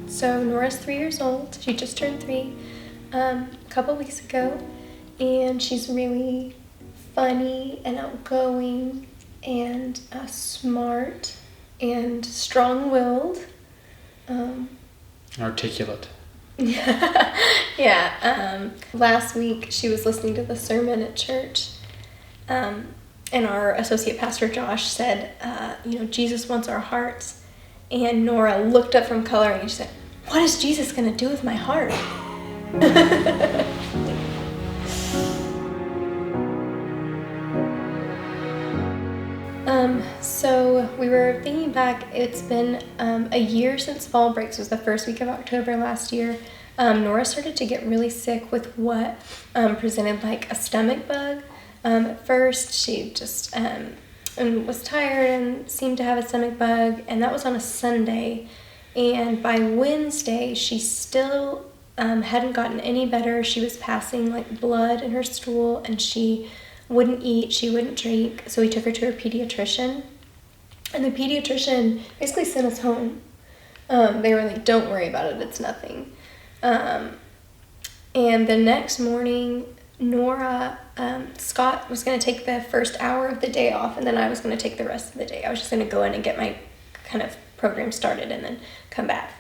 So Nora's 3 years old. She just turned 3 a couple weeks ago, and she's really funny and outgoing and smart and strong-willed. Articulate. Yeah. Last week she was listening to the sermon at church, and our associate pastor Josh said, Jesus wants our hearts. And Norah looked up from coloring and she said, "What is Jesus going to do with my heart?" So we were thinking back, it's been a year since fall breaks. It was the first week of October last year. Norah started to get really sick with what presented like a stomach bug. At first, she just and was tired and seemed to have a stomach bug, and that was on a Sunday. And by Wednesday, she still hadn't gotten any better. She was passing like blood in her stool, and she wouldn't eat, she wouldn't drink. So we took her to her pediatrician, and the pediatrician basically sent us home. They were like, "Don't worry about it, it's nothing." And the next morning, Norah, Scott was going to take the first hour of the day off, and then I was going to take the rest of the day. I was just going to go in and get my kind of program started and then come back.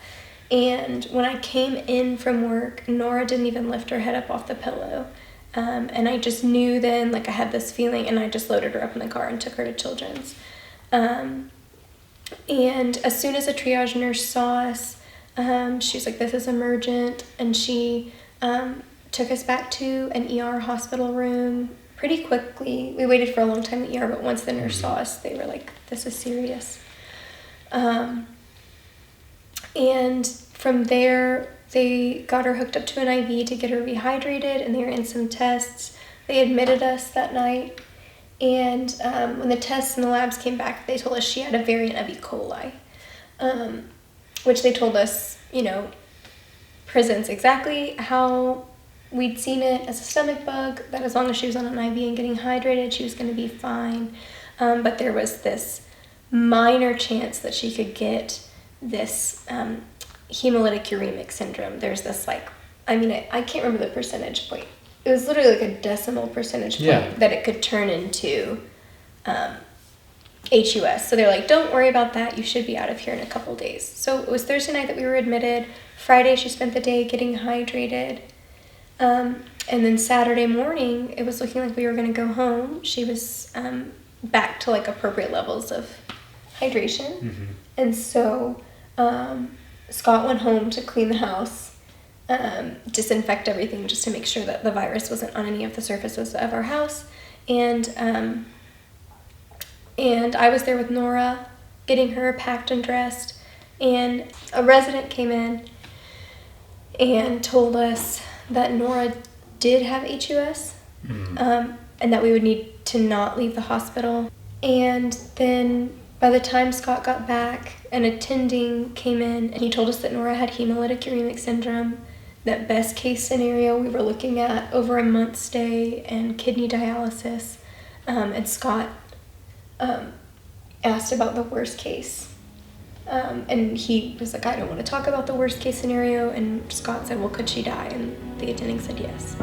And when I came in from work, Norah didn't even lift her head up off the pillow. And I just knew then, like I had this feeling, and I just loaded her up in the car and took her to Children's. And as soon as a triage nurse saw us, she was like, "This is emergent," and she took us back to an ER hospital room pretty quickly. We waited for a long time in the ER, but once the nurse saw us, they were like, "This is serious." And from there, they got her hooked up to an IV to get her rehydrated, and they ran some tests. They admitted us that night, and when the tests and the labs came back, they told us she had a variant of E. coli, which they told us, presents exactly how we'd seen it as a stomach bug, that as long as she was on an IV and getting hydrated, she was going to be fine. But there was this minor chance that she could get this hemolytic uremic syndrome. There's this I can't remember the percentage point. It was literally like a decimal percentage point that it could turn into HUS. So they're like, "Don't worry about that. You should be out of here in a couple days." So it was Thursday night that we were admitted. Friday, she spent the day getting hydrated. And then Saturday morning, it was looking like we were going to go home. She was back to like appropriate levels of hydration. Mm-hmm. And so Scott went home to clean the house, disinfect everything just to make sure that the virus wasn't on any of the surfaces of our house. And I was there with Norah, getting her packed and dressed. And a resident came in and told us that Norah did have HUS, and that we would need to not leave the hospital. And then by the time Scott got back, an attending came in, and he told us that Norah had hemolytic uremic syndrome, that best case scenario we were looking at over a month stay and kidney dialysis. And Scott asked about the worst case. And he was like, "I don't want to talk about the worst case scenario." And Scott said, "Well, could she die?" And the attending said yes.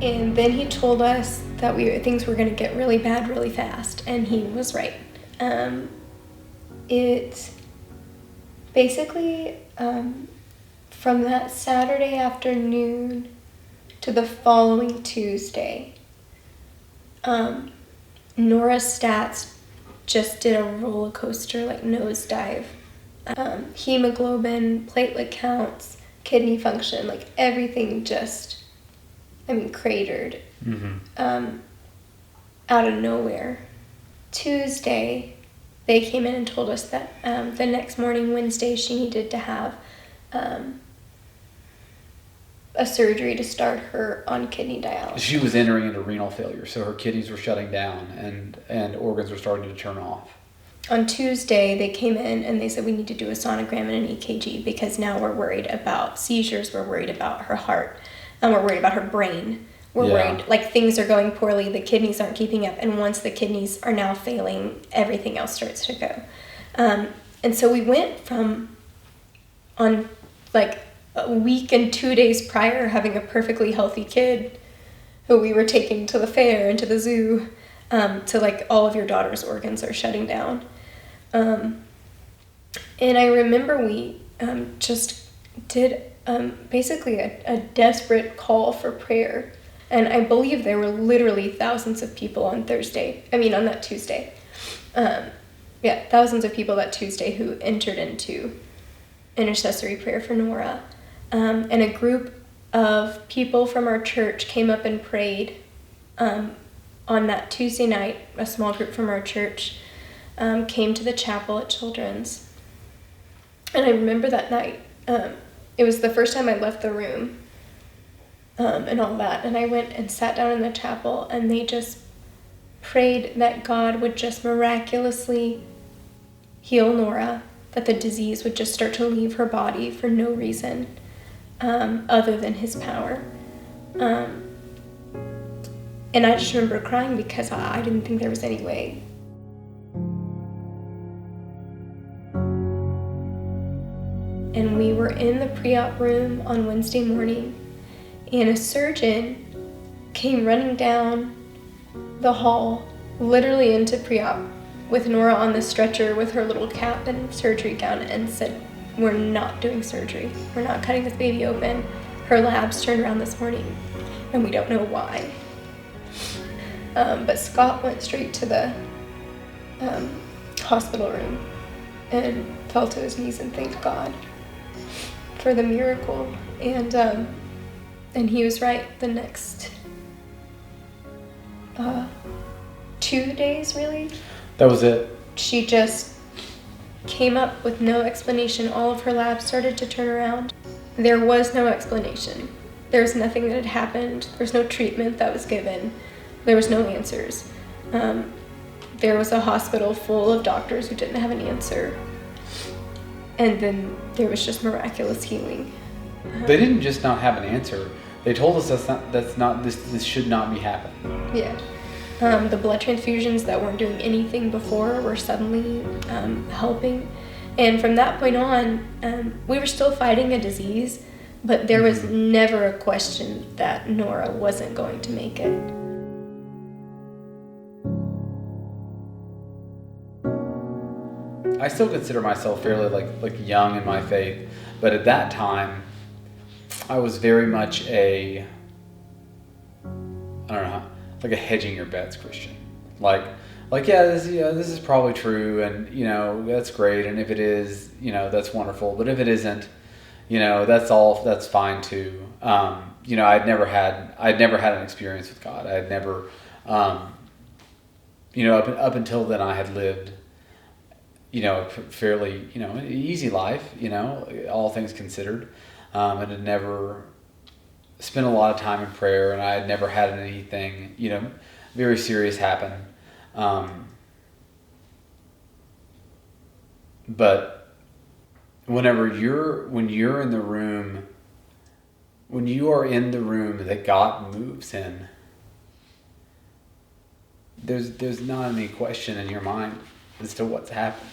And then he told us that things were going to get really bad really fast, and he was right. It basically, from that Saturday afternoon to the following Tuesday, Norah's stats just did a roller coaster, like nosedive. Hemoglobin, platelet counts, kidney function, like everything just, cratered. Out of nowhere. Tuesday, they came in and told us that the next morning, Wednesday, she needed to have a surgery to start her on kidney dialysis. She was entering into renal failure, so her kidneys were shutting down and organs were starting to turn off. On Tuesday, they came in and they said we need to do a sonogram and an EKG because now we're worried about seizures, we're worried about her heart, and we're worried about her brain. we're Yeah. worried, like things are going poorly, the kidneys aren't keeping up, and once the kidneys are now failing, everything else starts to go. And so we went from on like a week and 2 days prior having a perfectly healthy kid who we were taking to the fair and to the zoo, to like all of your daughter's organs are shutting down. And I remember we just did basically a desperate call for prayer. And I believe there were literally thousands of people on that Tuesday. Thousands of people that Tuesday who entered into intercessory prayer for Norah. And a group of people from our church came up and prayed on that Tuesday night. A small group from our church came to the chapel at Children's. And I remember that night, it was the first time I left the room and all that. And I went and sat down in the chapel, and they just prayed that God would just miraculously heal Norah, that the disease would just start to leave her body for no reason other than his power. And I just remember crying because I didn't think there was any way. And we were in the pre-op room on Wednesday morning, and a surgeon came running down the hall, literally into pre-op, with Norah on the stretcher with her little cap and surgery gown, and said, "We're not doing surgery. We're not cutting this baby open. Her labs turned around this morning, and we don't know why." But Scott went straight to the hospital room and fell to his knees and thanked God for the miracle. And he was right. The next 2 days, really, That was it. she just came up with no explanation. All of her labs started to turn around. There was no explanation. There was nothing that had happened. There was no treatment that was given. There was no answers. There was a hospital full of doctors who didn't have an answer. And then there was just miraculous healing. They didn't just not have an answer. They told us this should not be happening. Yeah. The blood transfusions that weren't doing anything before were suddenly helping. And from that point on, we were still fighting a disease, but there was never a question that Norah wasn't going to make it. I still consider myself fairly like young in my faith, but at that time, I was very much I don't know, like a hedging your bets Christian. Like this is probably true, and that's great, and if it is, that's wonderful. But if it isn't, that's fine too. I'd never had an experience with God. I had never, up until then, I had lived, fairly, an easy life, all things considered. I had never spent a lot of time in prayer, and I had never had anything, very serious happen. But when you're in the room, when you are in the room that God moves in, there's not any question in your mind as to what's happened.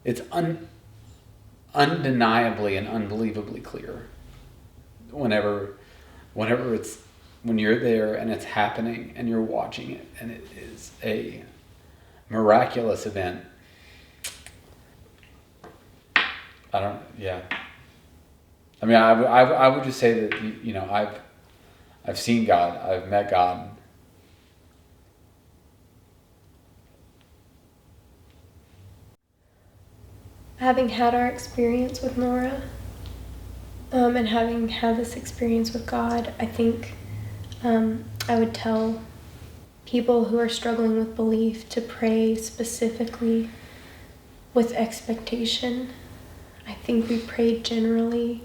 It's undeniably and unbelievably clear whenever when you're there and it's happening and you're watching it, and it is a miraculous event. I would just say that I've seen God, I've met God. Having had our experience with Norah, and having had this experience with God, I think I would tell people who are struggling with belief to pray specifically with expectation. I think we prayed generally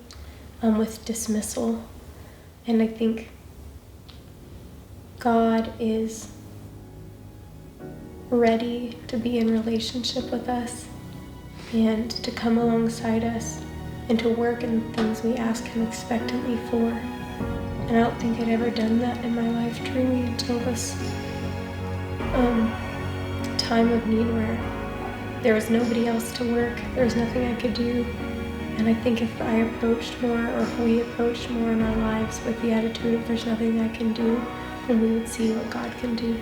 with dismissal, and I think God is ready to be in relationship with us and to come alongside us and to work in things we ask Him expectantly for. And I don't think I'd ever done that in my life truly until this time of need where there was nobody else to work, there was nothing I could do. And I think if I approached more, or if we approached more in our lives with the attitude of there's nothing I can do, then we would see what God can do.